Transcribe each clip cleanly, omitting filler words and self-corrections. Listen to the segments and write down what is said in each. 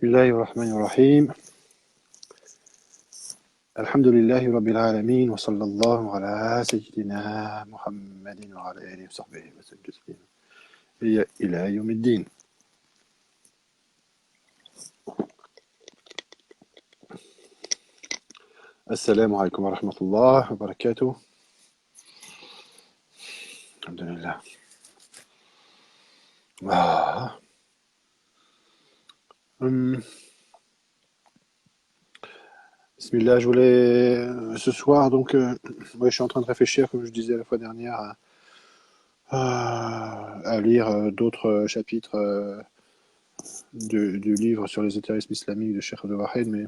Bismillahirrahmanirrahim. Alhamdulillahi Rabbil Alamin wa sallallahu ala Sayyidina Muhammadin wa ala alihi wa sahbihi wa sallam taslima ila yawmiddin. Assalamu alaikum wa rahmatullah wa barakatuh. Alhamdulillah. Ah. Bismillah, je voulais ce soir donc je suis en train de réfléchir comme je disais la fois dernière à lire d'autres chapitres du livre sur l'ésotérisme islamique de Cheikh Abdel Wahid, mais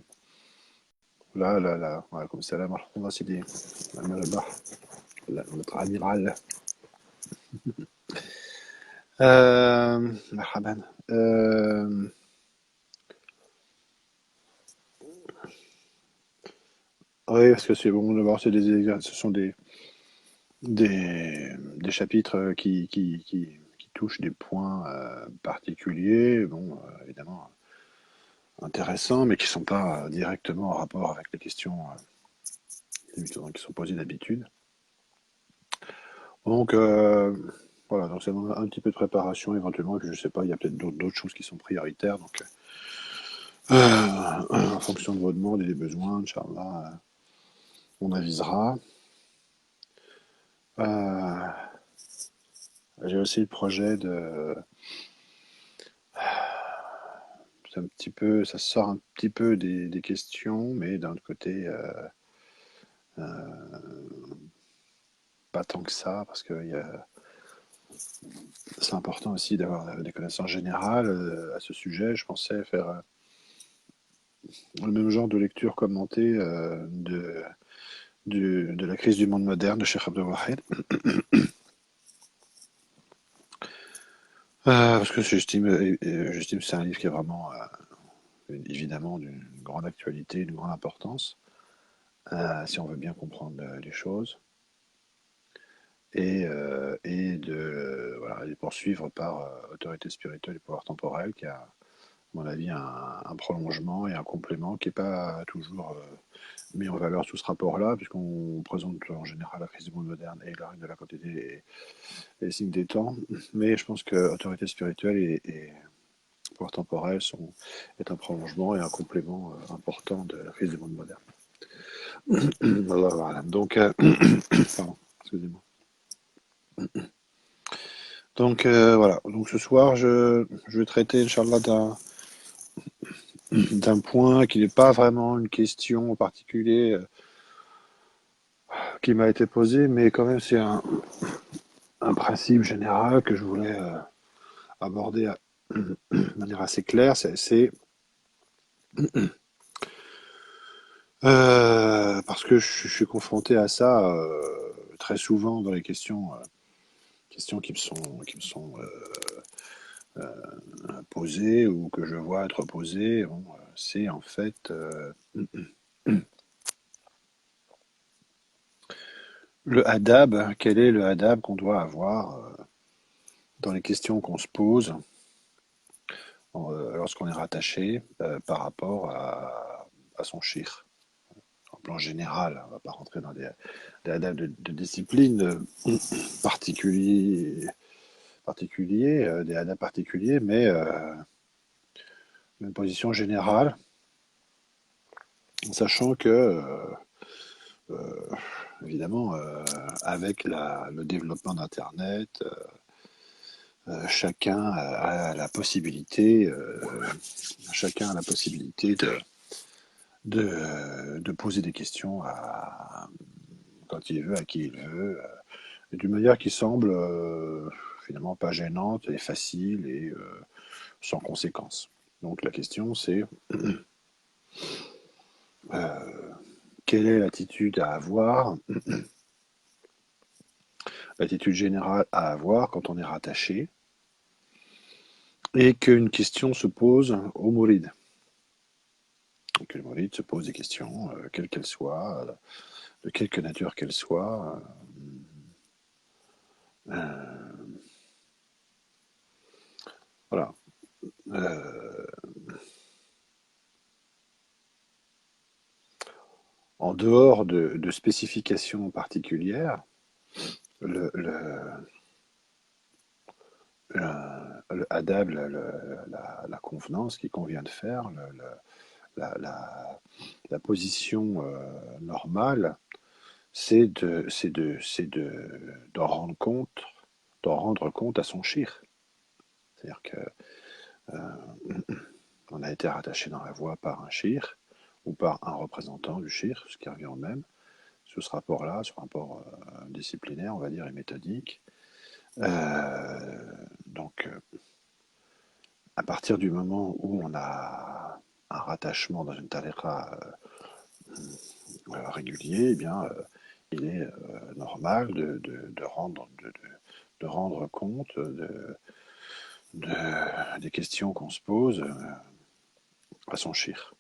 là, wa alaykoum salam wa rahmatullah Sidi Al-Malabah, notre amiral. Marhaban. Oui, parce que c'est bon, d'abord, ce sont des chapitres qui touchent des points particuliers, bon, évidemment intéressants, mais qui ne sont pas directement en rapport avec les questions qui sont posées d'habitude. Donc, voilà, donc ça demande un petit peu de préparation éventuellement, et puis je sais pas, il y a peut-être d'autres choses qui sont prioritaires, donc en fonction de vos demandes et des besoins, Inch'Allah, on avisera. J'ai aussi le projet de... ça sort un petit peu des questions, mais d'un autre côté, pas tant que ça, parce que c'est important aussi d'avoir des connaissances générales à ce sujet. Je pensais faire le même genre de lecture commentée de la crise du monde moderne de Cheikh Abdel Wahid. Parce que j'estime que c'est un livre qui est vraiment, évidemment, d'une grande actualité, d'une grande importance, si on veut bien comprendre les choses, et voilà, les poursuivre par autorité spirituelle et pouvoir temporel, qui a, à mon avis, un prolongement et un complément qui n'est pas toujours mis en valeur sous ce rapport-là, puisqu'on présente en général la crise du monde moderne et la règle de la quantité et les signes des temps. Mais je pense que autorité spirituelle et pouvoir temporel est un prolongement et un complément important de la crise du monde moderne. Voilà. Donc, pardon, excusez-moi. Donc voilà. Donc ce soir, je vais traiter, Inch'Allah, d'un point qui n'est pas vraiment une question en particulier qui m'a été posée, mais quand même c'est un principe général que je voulais aborder de manière assez claire. C'est parce que je suis confronté à ça très souvent dans les questions qui me sont posées ou que je vois être posées. Bon, c'est en fait le adab. Quel est le adab qu'on doit avoir dans les questions qu'on se pose lorsqu'on est rattaché par rapport à son shir. En plan général, on ne va pas rentrer dans des adab de discipline particuliers, des adab particuliers, mais une position générale, sachant que, évidemment, avec le développement d'Internet, chacun a la possibilité, de poser des questions quand il veut, à qui il veut, d'une manière qui semble finalement pas gênante et facile et sans conséquence. Donc la question c'est quelle est l'attitude à avoir, l'attitude générale à avoir quand on est rattaché et qu'une question se pose au mouride. Que le mouride se pose des questions, quelles qu'elles soient, de quelque nature qu'elles soient. Voilà. en dehors de spécifications particulières, le, le, le adab, la convenance qu'il convient de faire, la, la- la position normale, d'en rendre compte, d'en rendre compte à son shir. C'est-à-dire que on a été rattaché dans la voie par un shir ou par un représentant du shir, ce qui revient au même. Sous ce rapport-là, ce rapport disciplinaire, on va dire, et méthodique. Donc, à partir du moment où on a un rattachement dans une tariqa régulier, eh bien, il est normal de rendre compte des questions qu'on se pose à son shir.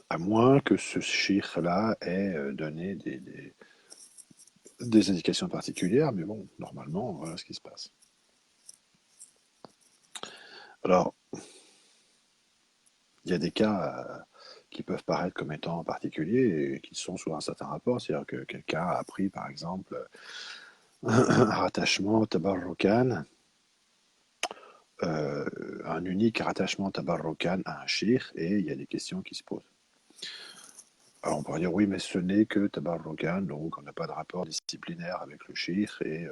À moins que ce shir-là ait donné des indications particulières, mais bon, normalement, voilà ce qui se passe. Alors, il y a des cas qui peuvent paraître comme étant particuliers et qui sont sous un certain rapport, c'est-à-dire que quelqu'un a appris, par exemple, un rattachement tabarrukan, un unique rattachement tabarrukan à un shir, et il y a des questions qui se posent. Alors on pourrait dire oui, mais ce n'est que tabarrukan, donc on n'a pas de rapport disciplinaire avec le shir, et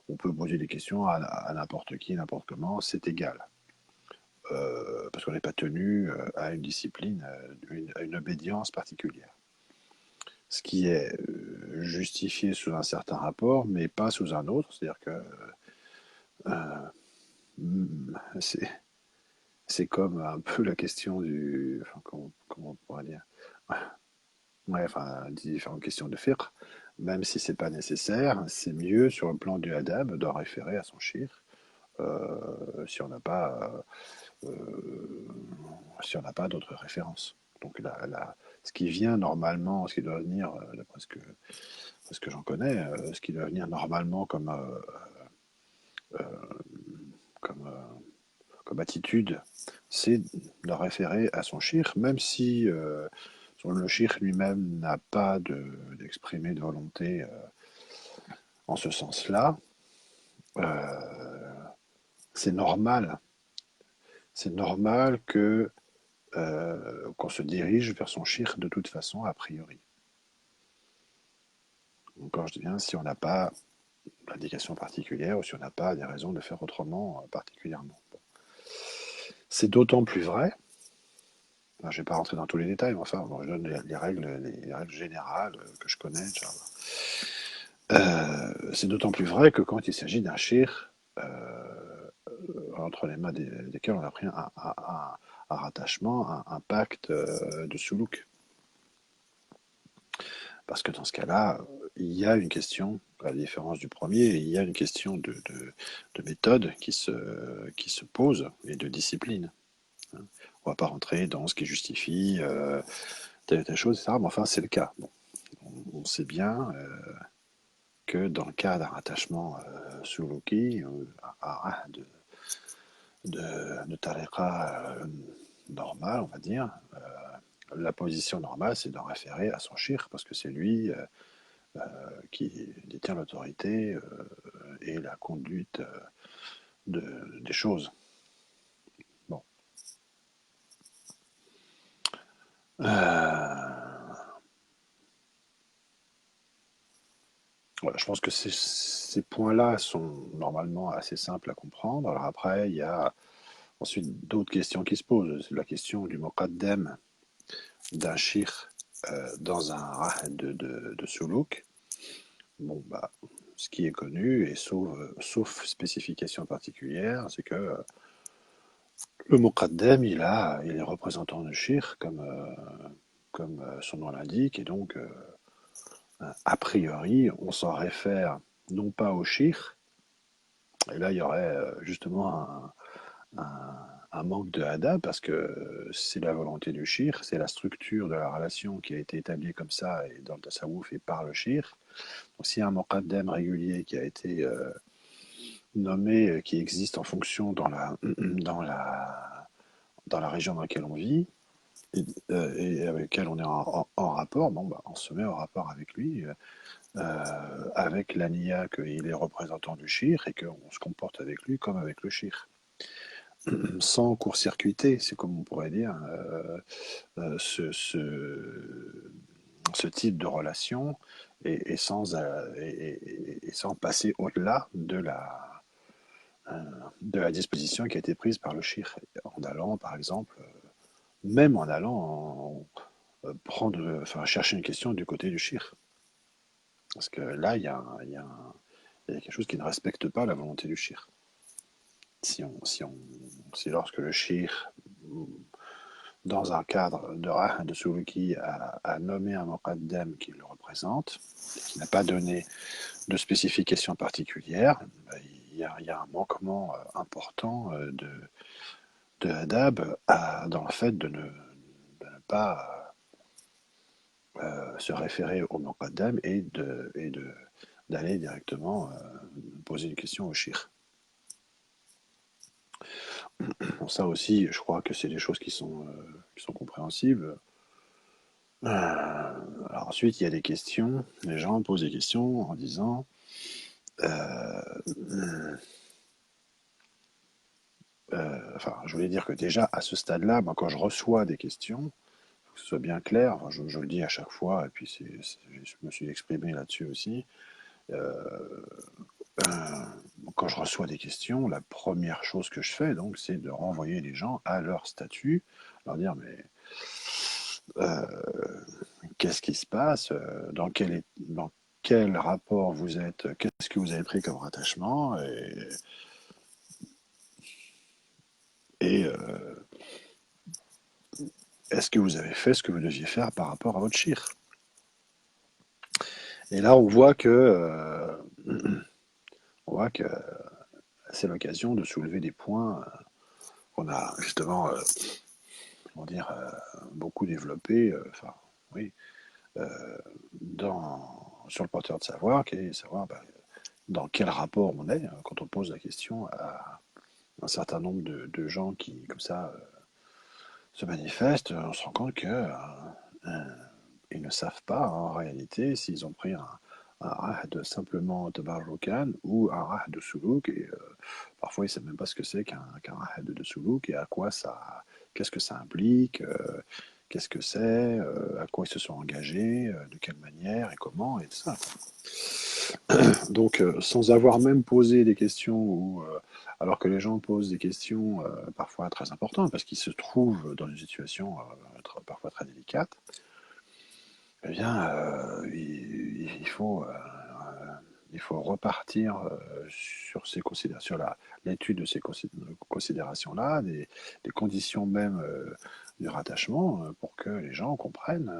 on peut poser des questions à n'importe qui, n'importe comment, c'est égal. Parce qu'on n'est pas tenu à une discipline, à une obédience particulière. Ce qui est justifié sous un certain rapport, mais pas sous un autre. C'est-à-dire que c'est, c'est comme un peu la question du... Enfin, comment on pourrait dire, ouais, enfin, différentes questions de fiqh. Même si c'est pas nécessaire, c'est mieux sur le plan du adab d'en référer à son shir si on n'a pas si on n'a pas d'autres références. Donc ce qui vient normalement, ce qui doit venir, d'après ce que j'en connais, ce qui doit venir normalement comme, comme attitude, c'est de référer à son shir, même si le shir lui-même n'a pas d'exprimer de volonté en ce sens-là. C'est normal. C'est normal qu'on se dirige vers son shir de toute façon, a priori. Encore je dis bien, si on n'a pas d'indication particulière ou si on n'a pas des raisons de faire autrement particulièrement. Bon. C'est d'autant plus vrai, je ne vais pas rentrer dans tous les détails, mais enfin, bon, je donne les règles générales que je connais. C'est d'autant plus vrai que quand il s'agit d'un shir entre les mains desquels on a pris un rattachement, un pacte de soulouk. Parce que dans ce cas-là, il y a une question, à la différence du premier, il y a une question de méthode qui se pose et de discipline. On ne va pas rentrer dans ce qui justifie telle ou telle chose, etc. Mais enfin, c'est le cas. Bon, on sait bien que dans le cas d'un rattachement soulouki, de tariqa normal, on va dire, la position normale, c'est d'en référer à son shir, parce que c'est lui qui détient l'autorité et la conduite des choses. Bon. Voilà, je pense que ces points-là sont normalement assez simples à comprendre. Alors après, il y a ensuite d'autres questions qui se posent. C'est la question du muqaddam d'un shir dans un rahd de suluk. Bon, bah, ce qui est connu, et sauf spécification particulière, c'est que le muqaddam, il est représentant du shir, comme son nom l'indique, et donc, a priori, on s'en réfère non pas au shir, et là, il y aurait justement un manque de hada, parce que c'est la volonté du shir, c'est la structure de la relation qui a été établie comme ça, et dans le tasawwuf, et par le shir. Donc, s'il y a un muqaddam régulier qui a été nommé, qui existe en fonction dans dans la région dans laquelle on vit et avec lequel on est en rapport, bon, bah, on se met en rapport avec lui, avec l'ania qu'il est représentant du shir et qu'on se comporte avec lui comme avec le shir. Sans court-circuiter, c'est comme on pourrait dire, ce type de relation et sans passer au-delà de la disposition qui a été prise par le shir, en allant, par exemple, même en allant enfin, chercher une question du côté du shir. Parce que là, il y a quelque chose qui ne respecte pas la volonté du shir. Si lorsque le shir, dans un cadre de Rah de Suluki, a nommé un Muqaddam qui le représente, qui n'a pas donné de spécification particulière, il y a un manquement important de adab dans le fait de ne pas se référer au Muqaddam d'aller directement poser une question au shir. Bon, ça aussi, je crois que c'est des choses qui sont compréhensibles. Alors ensuite, il y a des questions. Les gens posent des questions en disant enfin, je voulais dire que déjà, à ce stade-là, moi, quand je reçois des questions, que ce soit bien clair, enfin, je le dis à chaque fois, et puis je me suis exprimé là-dessus aussi, euh, quand je reçois des questions, la première chose que je fais, donc, c'est de renvoyer les gens à leur statut, leur dire, mais euh, qu'est-ce qui se passe, dans quel rapport vous êtes, qu'est-ce que vous avez pris comme rattachement, et est-ce que vous avez fait ce que vous deviez faire par rapport à votre shir. Et là, on voit que c'est l'occasion de soulever des points qu'on a justement, comment dire, beaucoup développés, enfin, oui, sur le porteur de savoir, qui est savoir bah, dans quel rapport on est quand on pose la question à un certain nombre de gens qui, comme ça, se manifestent. On se rend compte que ils ne savent pas en réalité s'ils ont pris un rahd simplement tabarrukan ou un rahd de suluk et parfois ils ne savent même pas ce que c'est qu'un rahd de suluk et à quoi ça, qu'est-ce que ça implique, qu'est-ce que c'est, à quoi ils se sont engagés, de quelle manière et comment et tout ça. Donc sans avoir même posé des questions alors que les gens posent des questions parfois très importantes parce qu'ils se trouvent dans une situation parfois très délicate, eh bien, il faut repartir sur l'étude de ces considérations-là, des conditions même du rattachement, pour que les gens comprennent,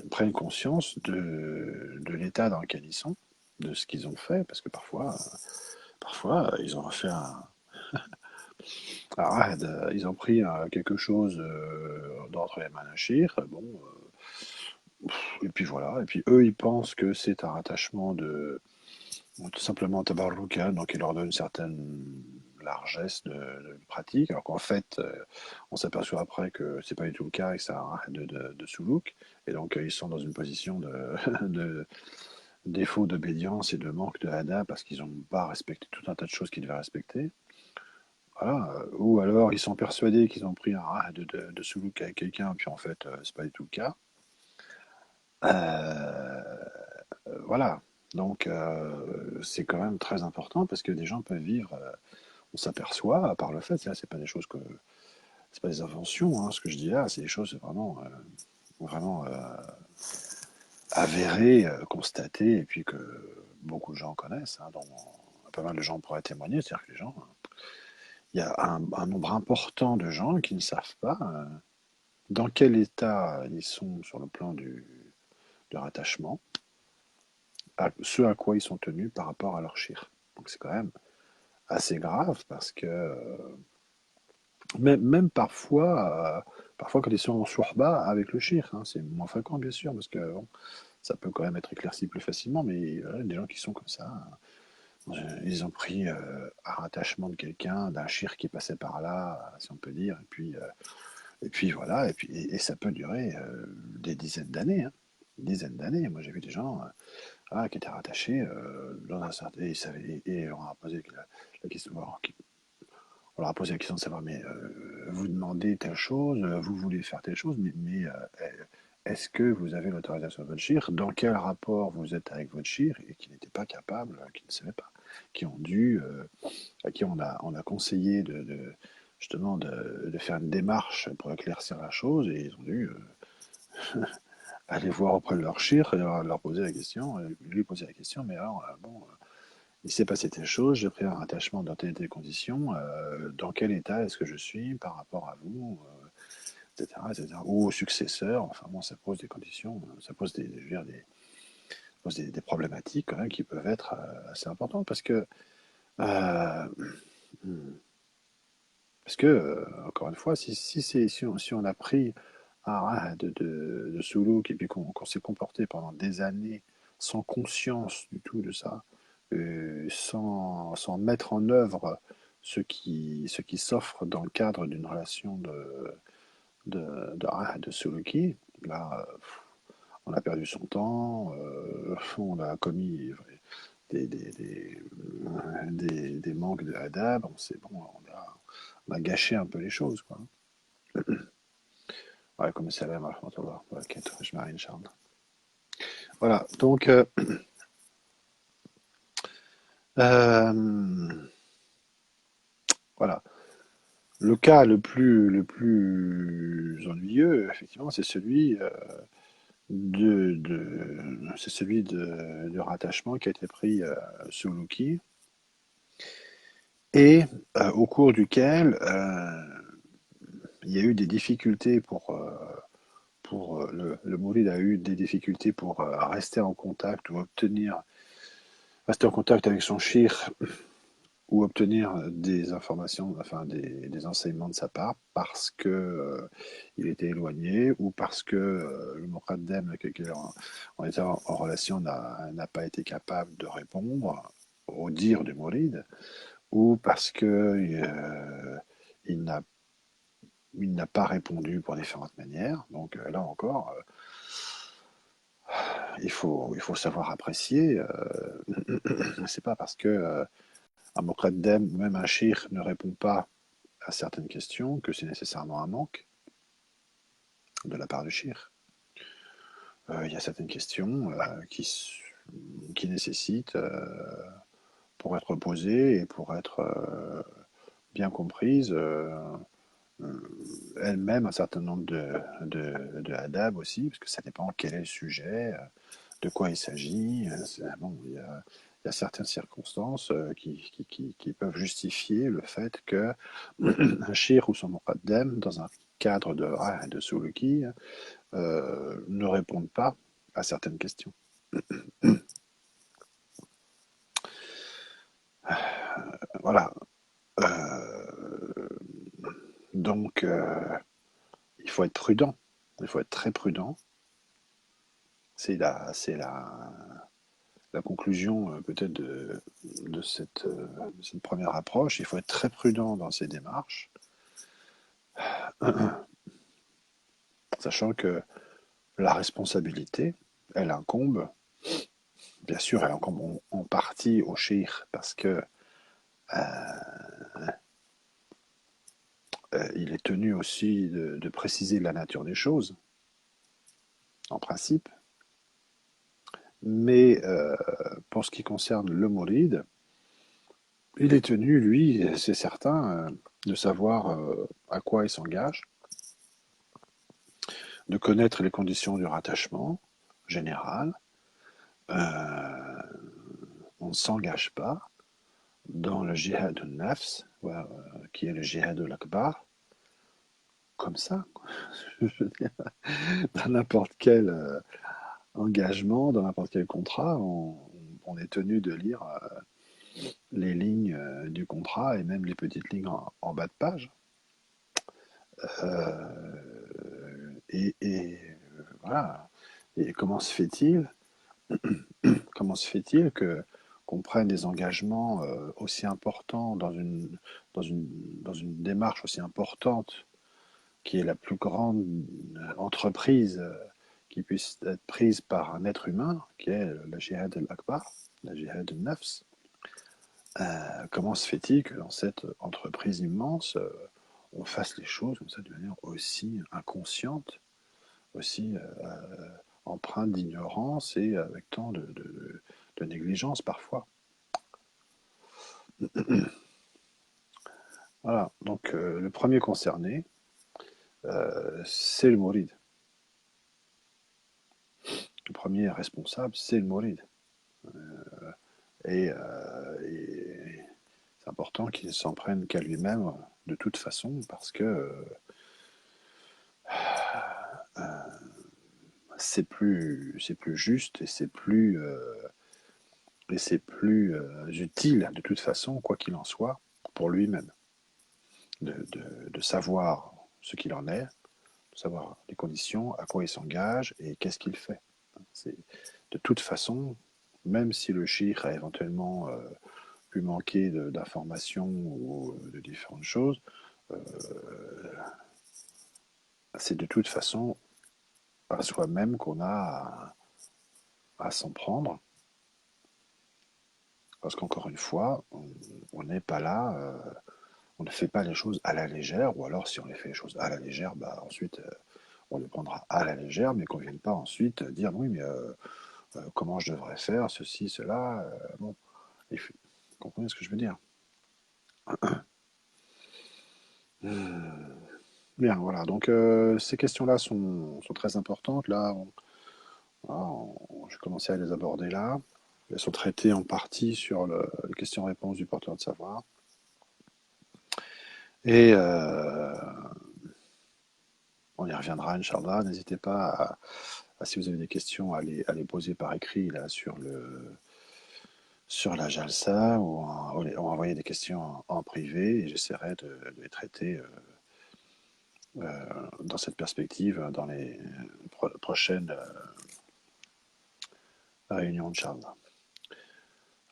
prennent conscience de l'état dans lequel ils sont, de ce qu'ils ont fait, parce que parfois ils ont fait ils ont pris quelque chose d'entre les manachir, bon, et puis voilà, et puis eux ils pensent que c'est un rattachement tout simplement tabarruka, donc il leur donne une certaine largesse de pratique, alors qu'en fait, on s'aperçoit après que c'est pas du tout le cas et que c'est un de suluk, et donc ils sont dans une position de défaut d'obédience et de manque de hada parce qu'ils n'ont pas respecté tout un tas de choses qu'ils devaient respecter. Voilà. Ou alors ils sont persuadés qu'ils ont pris un rahd de suluk avec quelqu'un, puis en fait, c'est pas du tout le cas. Voilà. Donc, c'est quand même très important parce que des gens peuvent vivre. On s'aperçoit par le fait, c'est pas des choses c'est pas des inventions. Hein, ce que je dis là, c'est des choses vraiment avérées, constatées, et puis que beaucoup de gens connaissent. Hein, dont pas mal de gens pourraient témoigner. C'est-à-dire que les gens, il y a un nombre important de gens qui ne savent pas dans quel état ils sont sur le plan de rattachement, ce à quoi ils sont tenus par rapport à leur shir. Donc c'est quand même assez grave parce que même parfois quand ils sont en sourba avec le shir, hein, c'est moins fréquent bien sûr parce que bon, ça peut quand même être éclairci plus facilement, mais il y a des gens qui sont comme ça. Ils ont pris un rattachement de quelqu'un, d'un shir qui passait par là, si on peut dire, et puis voilà, et ça peut durer des dizaines d'années, hein. Dizaines d'années. Moi, j'ai vu des gens qui étaient rattachés dans un certain. Et on leur a posé la question. On leur a posé la question de savoir, mais vous demandez telle chose, vous voulez faire telle chose, mais est-ce que vous avez l'autorisation de votre shir? Dans quel rapport vous êtes avec votre shir? Et qui n'étaient pas capables, qui ne savaient pas, qui ont dû, à qui on a conseillé justement de faire une démarche pour éclaircir la chose, et ils ont dû aller voir auprès de leur shir et leur poser la question, lui poser la question, mais alors, bon, il s'est passé telle chose, j'ai pris un rattachement dans telle et telle condition, dans quel état est-ce que je suis par rapport à vous, etc., etc., ou au successeur, enfin bon, ça pose des conditions, ça pose je veux dire, pose des problématiques quand même qui peuvent être assez importantes, euh, parce que encore une fois, si on a pris un rat de Soulouk et puis qu'on s'est comporté pendant des années sans conscience du tout de ça, sans mettre en œuvre ce qui s'offre dans le cadre d'une relation de Soulouki, là, on a perdu son temps, on a commis des, des, des, des manques de adab, bon, on a gâché un peu les choses, quoi. وعليكم السلام ورحمة الله وبركاته أجمعين إن شاء الله. Voilà, donc euh, voilà. Le plus ennuyeux, effectivement, c'est celui c'est celui de rattachement qui a été pris sous Lucky et au cours duquel il y a eu des difficultés le Mouride a eu des difficultés pour rester en contact ou rester en contact avec son shir ou obtenir des informations, enfin des enseignements de sa part parce que il était éloigné ou parce que le Moqaddem avec lequel on était en relation n'a pas été capable de répondre au dire du Mouride ou parce que il n'a il n'a pas répondu pour différentes manières. Donc là encore, il faut savoir apprécier. C'est pas parce que un Moqaddem ou même un shir ne répond pas à certaines questions que c'est nécessairement un manque de la part du shir. Il y a certaines questions qui nécessitent, pour être posées et pour être bien comprises, elles-mêmes un certain nombre de adab aussi, parce que ça dépend quel est le sujet, de quoi il s'agit. Bon, il y a certaines circonstances qui peuvent justifier le fait que un shir ou son muqaddam, dans un cadre de suluki, ne répondent pas à certaines questions. Voilà. Donc, il faut être prudent. Il faut être très prudent. C'est la conclusion peut-être de cette première approche. Il faut être très prudent dans ses démarches, sachant que la responsabilité, elle incombe, bien sûr, elle incombe en partie au cheikh parce que il est tenu aussi de préciser la nature des choses, en principe. Mais pour ce qui concerne le mouride, il est tenu, lui, c'est certain, de savoir à quoi il s'engage, de connaître les conditions du rattachement général. Euh, on ne s'engage pas dans le jihad al-nafs, qui est le jihad al-akbar, comme ça. Je veux dire, dans n'importe quel engagement, dans n'importe quel contrat, on est tenu de lire les lignes du contrat et même les petites lignes en bas de page. Voilà. Et comment se fait-il que qu'on prenne des engagements aussi importants dans une, dans une démarche aussi importante, qui est la plus grande entreprise qui puisse être prise par un être humain, qui est la jihad al-akbar, la jihad al-nafs. Comment se fait-il que dans cette entreprise immense, on fasse les choses comme ça de manière aussi inconsciente, aussi empreinte d'ignorance et avec tant de négligence parfois. Voilà, donc le premier concerné, c'est le mouride. Le premier responsable, c'est le mouride. Et c'est important qu'il s'en prenne qu'à lui-même de toute façon, parce que c'est plus juste et c'est plus utile de toute façon, quoi qu'il en soit, pour lui-même, de savoir ce qu'il en est, de savoir les conditions, à quoi il s'engage et qu'est-ce qu'il fait. C'est, de toute façon, même si le chiffre a éventuellement pu manquer d'informations ou de différentes choses, euh, c'est de toute façon à soi-même qu'on a à s'en prendre. Parce qu'encore une fois, on n'est pas là, on ne fait pas les choses à la légère, ou alors si on les fait les choses à la légère, bah ensuite on les prendra à la légère, mais qu'on ne vienne pas ensuite dire oui, mais comment je devrais faire ceci, cela. Bon, vous comprenez ce que je veux dire? Bien, voilà. Donc ces questions-là sont très importantes. Là, j'ai commencé à les aborder là. Elles sont traitées en partie sur les questions-réponses du porteur de savoir. Et on y reviendra, Inch'Allah. N'hésitez pas si vous avez des questions, à les poser par écrit là, sur la Jalsa ou envoyer des questions en privé et j'essaierai de les traiter dans cette perspective dans les prochaines réunions, Inch'Allah.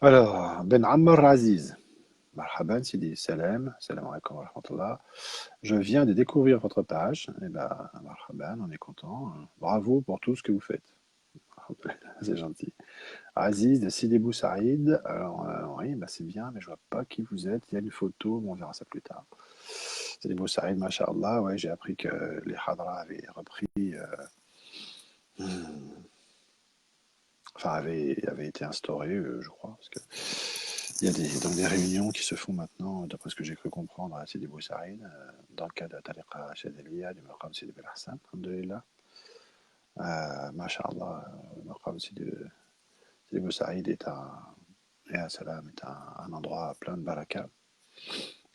Alors, Ben Ammar Aziz. Marhaban, Sidi Salam, salam alaikum wa rahmatullah. Je viens de découvrir votre page. Eh ben, marhaban, on est content. Bravo pour tout ce que vous faites. C'est gentil. Aziz de Sidi Bou Saïd. Alors, oui, bah c'est bien, mais je vois pas qui vous êtes. Il y a une photo, mais on verra ça plus tard. Sidi Bou Saïd, mashallah. Ouais, j'ai appris que les Hadra avaient repris. Enfin, avaient été instaurés, je crois. Parce que il y a donc des réunions qui se font maintenant, d'après ce que j'ai cru comprendre, à Sidi Bou Saïd, dans le cadre de Tariqa Chadeliya, du Maqam Sidi Bel Hassan, alhamdoulilah. Mashallah, le Maqam Sidi Bou Saïd est salam, est un endroit plein de baraka,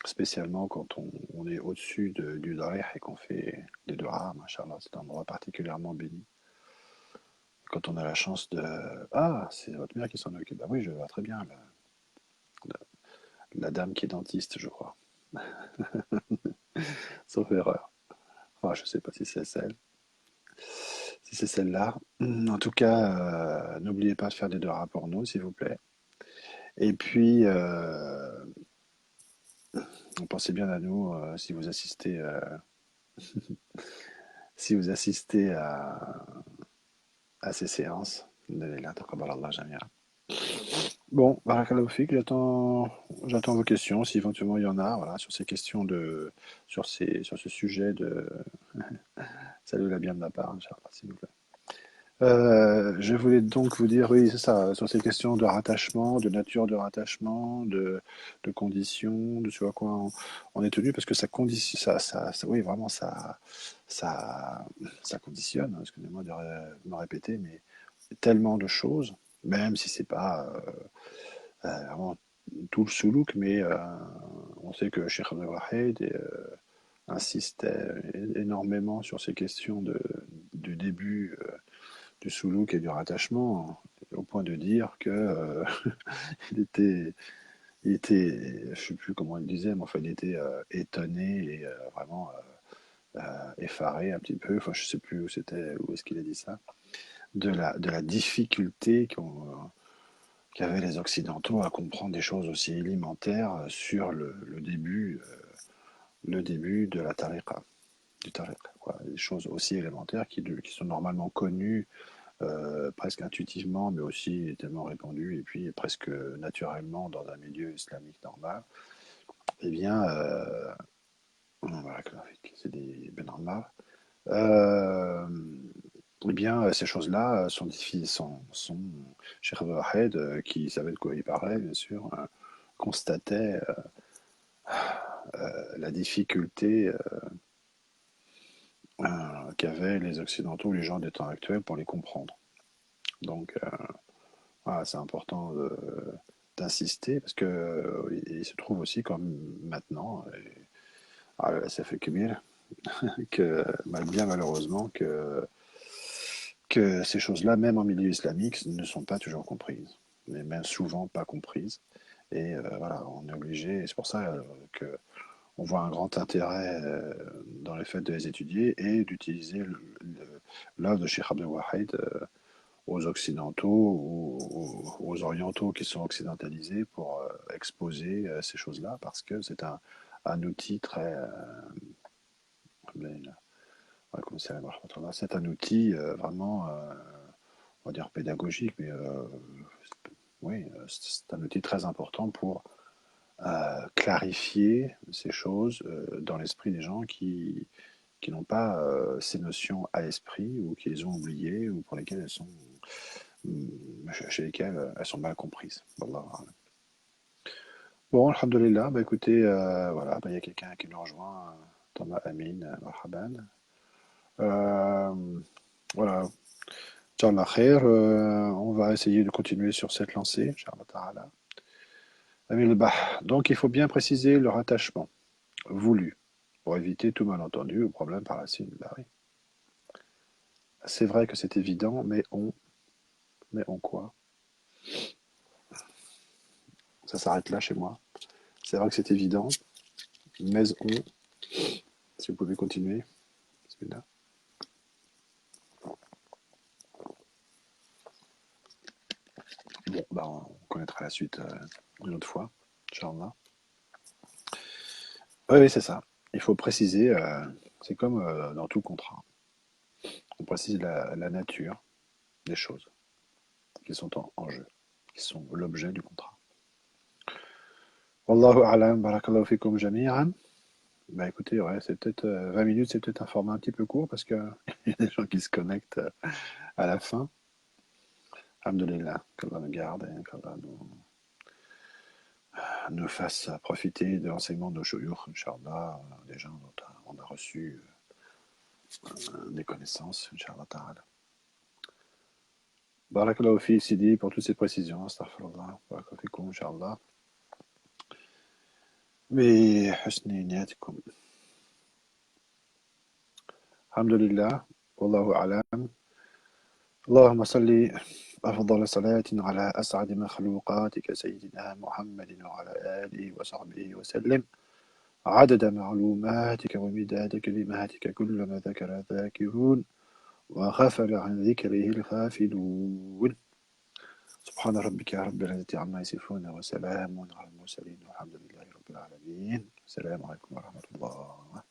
spécialement quand on est au-dessus du Darih et qu'on fait des du'a, mashallah, c'est un endroit particulièrement béni. Quand on a la chance de... Ah, c'est votre mère qui s'en occupe. Bah oui, je vois très bien la dame qui est dentiste, je crois. Sauf erreur. Enfin, je sais pas si c'est celle. Si c'est celle-là. En tout cas, n'oubliez pas de faire des du'a pour nous, s'il vous plaît. Et puis, pensez bien à nous si vous assistez à ces séances. Bon, barakallahu fik, j'attends vos questions, si éventuellement il y en a, voilà, sur ces questions sur ce sujet de, salut la bien de ma part, Inch'Allah, s'il vous plaît. Je voulais donc vous dire, oui, c'est ça, sur ces questions de rattachement, de nature de rattachement, de conditions, de ce à quoi on est tenu, parce que ça conditionne, oui, vraiment, ça, ça conditionne, hein, excusez-moi de me répéter, mais tellement de choses, même si c'est pas vraiment tout le soulouk, mais on sait que Cheikh Abdel Wahid insiste énormément sur ces questions du début du soulouk et du rattachement, au point de dire que il était, je sais plus comment il disait, mais enfin il était étonné et vraiment effaré un petit peu, enfin je sais plus où est-ce qu'il a dit ça, de la difficulté qu'avaient les Occidentaux à comprendre des choses aussi élémentaires sur le début de la tariqa, du tariq, quoi. Des choses aussi élémentaires qui sont normalement connues presque intuitivement, mais aussi tellement répandues et puis presque naturellement dans un milieu islamique normal. Eh bien, voilà, c'est des ben normal. Euh, eh bien, ces choses-là sont difficiles, Cheikh Wahed, qui savait de quoi il parlait, bien sûr, constatait la difficulté qu'avaient les Occidentaux, les gens des temps actuels, pour les comprendre. Donc, voilà, c'est important d'insister parce que il se trouve aussi comme maintenant, ça fait que bien, que bien malheureusement que ces choses-là, même en milieu islamique, ne sont pas toujours comprises, mais même souvent pas comprises. Et voilà, on est obligé, et c'est pour ça que on voit un grand intérêt dans le fait de les étudier et d'utiliser l'œuvre de Cheikh Abdel Wahid aux occidentaux ou aux orientaux qui sont occidentalisés pour exposer ces choses-là parce que c'est un outil très c'est un outil vraiment on va dire pédagogique mais oui c'est un outil très important pour clarifier ces choses dans l'esprit des gens qui n'ont pas ces notions à l'esprit ou qui les ont oubliées ou pour lesquelles elles sont chez lesquelles elles sont mal comprises. Wallah. Bon, alhamdoulilah, bah écoutez, voilà, bah, il y a quelqu'un qui nous rejoint, Thomas Amin, marhaban. Euh, voilà, Inch'Allah khair, on va essayer de continuer sur cette lancée, Inch'Allah ta'ala. Amin al-Bah. Donc il faut bien préciser le rattachement voulu pour éviter tout malentendu ou problème par la suite. Bah oui. C'est vrai que c'est évident, mais on quoi? Ça s'arrête là chez moi. C'est vrai que c'est évident, mais on, si vous pouvez continuer, bismillah. Bon, bah, on connaîtra la suite une autre fois, Inch'Allah. Oui, oui, c'est ça. Il faut préciser, c'est comme dans tout contrat. On précise la nature des choses qui sont en jeu, qui sont l'objet du contrat. Wallahu a'lam, barakallahu fikum jami'an. Bah écoutez, ouais, c'est peut-être 20 minutes, c'est peut-être un format un petit peu court parce qu'il y a des gens qui se connectent à la fin. Alhamdulillah, qu'Allah nous garde et qu'Allah nous fasse profiter de l'enseignement de nos shuyukh, Inch'Allah, des gens dont on a reçu des connaissances, Inch'Allah ta'ala. Barakallahu fi Sidi pour toutes ces précisions, astaghfirullah, barakallahu fikum, Inch'Allah. بحسن نياتكم الحمد لله والله أعلم اللهم صل أفضل صلاة على أسعد مخلوقاتك سيدنا محمد وعلى آله وصحبه وسلم عدد معلوماتك ومداد كلماتك كلما ذكر الذاكرون وغفل عن ذكره الغافلون سبحان ربك رب العزة عما يصفون وسلام على المرسلين والحمد لله رب العالمين السلام عليكم ورحمة الله